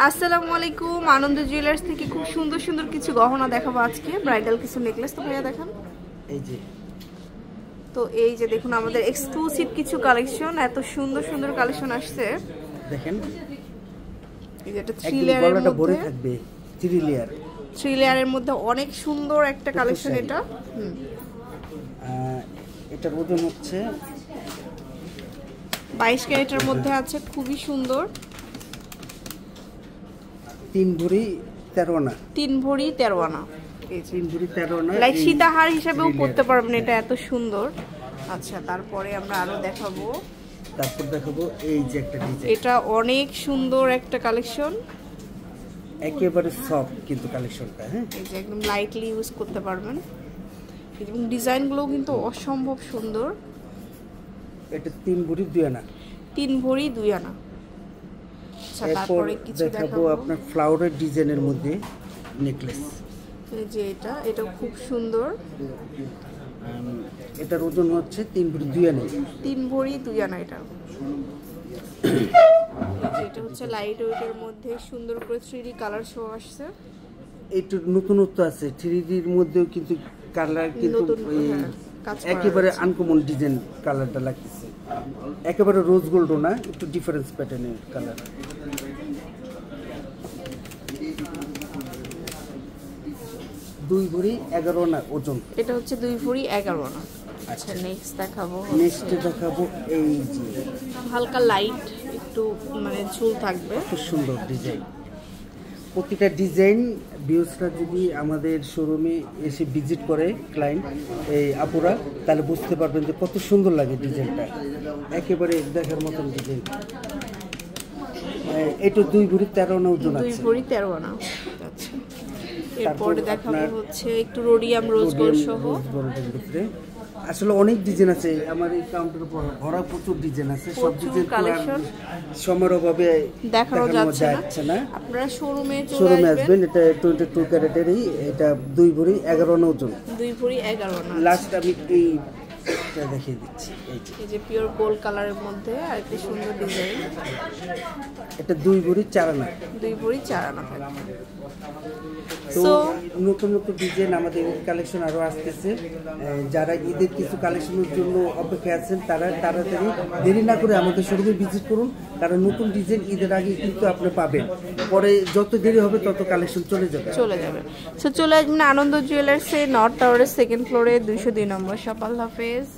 আসসালামু আলাইকুম, আনন্দ জুয়েলার্স থেকে খুব সুন্দর সুন্দর কিছু গহনা দেখাবো আজকে, ব্রাইডাল কিছু নেকলেস। তো ভাইয়া দেখান। এই যে দেখুন আমাদের এক্সক্লুসিভ কিছু কালেকশন, এত সুন্দর সুন্দর কালেকশন আসছে। দেখেন এই যে এটা 3 লেয়ারের মধ্যে থাকবে, 3 লেয়ারের মধ্যে অনেক সুন্দর একটা কালেকশন। এটার ওজন হচ্ছে 22 ক্যারেটের মধ্যে আছে, খুবই সুন্দর। 3 ভরি 13 আনা, 3 ভরি 13 আনা, 3 ভরি 13 আনা, লাইক সীতাহার হিসেবেও পড়তে পারবেন, এটা এত সুন্দর। আচ্ছা, তারপরে আমরা আরো দেখাবো। এই যে একটা ডিজাইন, এটা অনেক সুন্দর একটা কালেকশন, একেবারে সফট কিন্তু কালেকশনটা। হ্যাঁ, এই যে একদম লাইটলি ইউজ করতে পারবেন এবং ডিজাইনগুলো কিন্তু অসম্ভব সুন্দর। এটা 3 ভরি 2 আনা, 3 ভরি 2 আনা। আচ্ছা, তারপরে কিছু দেখাবো আপনার ফ্লাওয়ারের ডিজাইনের মধ্যে নেকলেস। এই যে এটা খুব সুন্দর। এটার ওজন হচ্ছে 3 ভরি 2 আনা, 3 ভরি 2 আনা। এটা এটা হচ্ছে লাইট ওয়েটের মধ্যে সুন্দর করে 3D কালার শো আসছে। একটু নতুনত্ব আছে 3D এর মধ্যেও, কিন্তু কালার কিন্তু একেবারে আনকমন ডিজাইন কালারটা লাগতেছে। একেবারে রোজ গোল্ডও না, একটু ডিফারেন্স প্যাটার্নের কালার। 2 ভরি 11 আনা ওজন। এটা হচ্ছে 2 ভরি 11 আনা। আচ্ছা, নেক্সট দেখাবো এই যে হালকা লাইট একটু মানে ঝুল থাকবে, খুব সুন্দর ডিজাইন। প্রতিটা ডিজাইন ভিউসরা যদি আমাদের শোরুমে এসে ভিজিট করে ক্লায়েন্ট, এই আপুরা, তাহলে বুঝতে পারবেন যে কত সুন্দর লাগে ডিজাইনটা, একেবারে দেখার মতন ডিজাইন। এটা 2 ভরি 13 আনা ওজন আছে, 2 ভরি 13 আনা। আচ্ছা, এরপরে দেখাবো হচ্ছে একটু রোডিয়াম রোজ গোল্ড সহ। ভিতরে আসলে অনেক ডিজাইন আছে, আমার এই কাউন্টার উপর ভরা প্রচুর ডিজাইন আছে। সব ডিজাইন কালেকশন সময়ের অভাবে দেখানো যাচ্ছে না। আপনারা শোরুমে আসবেন। এটা 22 ক্যারেটেরই, এটা 2 ভরি 11 আনা ওজন, 2 ভরি 11 আনা। লাস্ট আমি এইটা দেখিয়ে দিচ্ছি। এই যে পিওর গোল্ড কালারের মধ্যে আরেকটা সুন্দর ডিজাইন। এটা 2 ভরি 4 আনা, 2 ভরি 4 আনা। তো নতুন নতুন ডিজাইন আমাদের কালেকশন আরো আসতেছে। যারা ঈদের কিছু কালেকশনের জন্য অপেক্ষায় আছেন, তারা তাড়াতাড়ি দেরি না করে আমাদের শোরুমে ভিজিট করুন, কারণ নতুন ডিজাইন ঈদের আগে কিন্তু আপনি পাবেন। পরে যত দেরি হবে তত কালেকশন চলে যাবে। সো চলে আসবেন আনন্দ জুয়েলার্সে, নর্থ টাওয়ারের 2nd ফ্লোরে 202 নম্বর শপ। আল্লাহ হাফেজ।